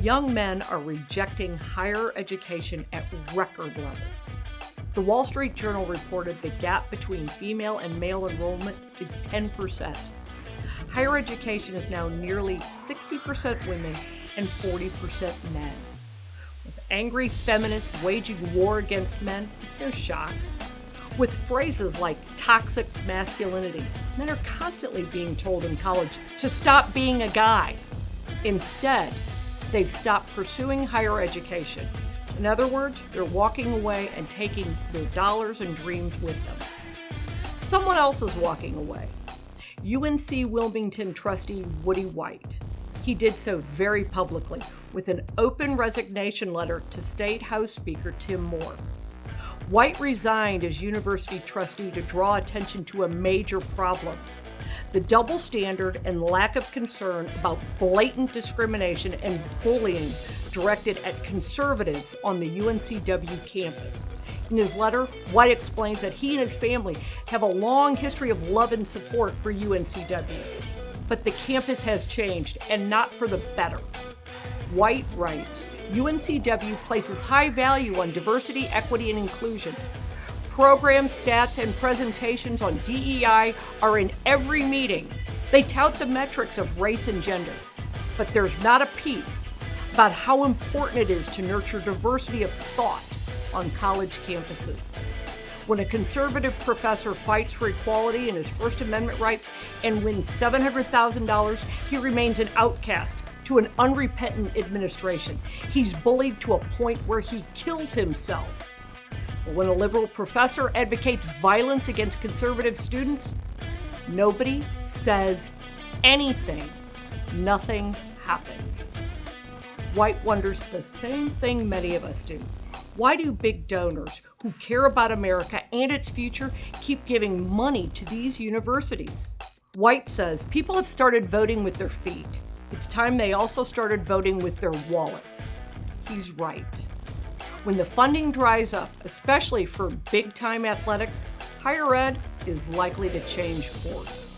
young men are rejecting higher education at record levels. The Wall Street Journal reported the gap between female and male enrollment is 10%. Higher education is now nearly 60% women and 40% men. With angry feminists waging war against men, it's no shock. With phrases like toxic masculinity, men are constantly being told in college to stop being a guy. Instead, they've stopped pursuing higher education. In other words, they're walking away and taking their dollars and dreams with them. Someone else is walking away. UNC Wilmington trustee Woody White. He did so very publicly with an open resignation letter to State House Speaker Tim Moore. White resigned as university trustee to draw attention to a major problem: the double standard and lack of concern about blatant discrimination and bullying directed at conservatives on the UNCW campus. In his letter, White explains that he and his family have a long history of love and support for UNCW. But the campus has changed, and not for the better. White writes, UNCW places high value on diversity, equity, and inclusion. Programs, stats, and presentations on DEI are in every meeting. They tout the metrics of race and gender. But there's not a peep about how important it is to nurture diversity of thought on college campuses. When a conservative professor fights for equality and his First Amendment rights and wins $700,000, he remains an outcast to an unrepentant administration. He's bullied to a point where he kills himself. But when a liberal professor advocates violence against conservative students, nobody says anything. Nothing happens. White wonders the same thing many of us do. Why do big donors who care about America and its future keep giving money to these universities? White says people have started voting with their feet. It's time they also started voting with their wallets. He's right. When the funding dries up, especially for big-time athletics, higher ed is likely to change course.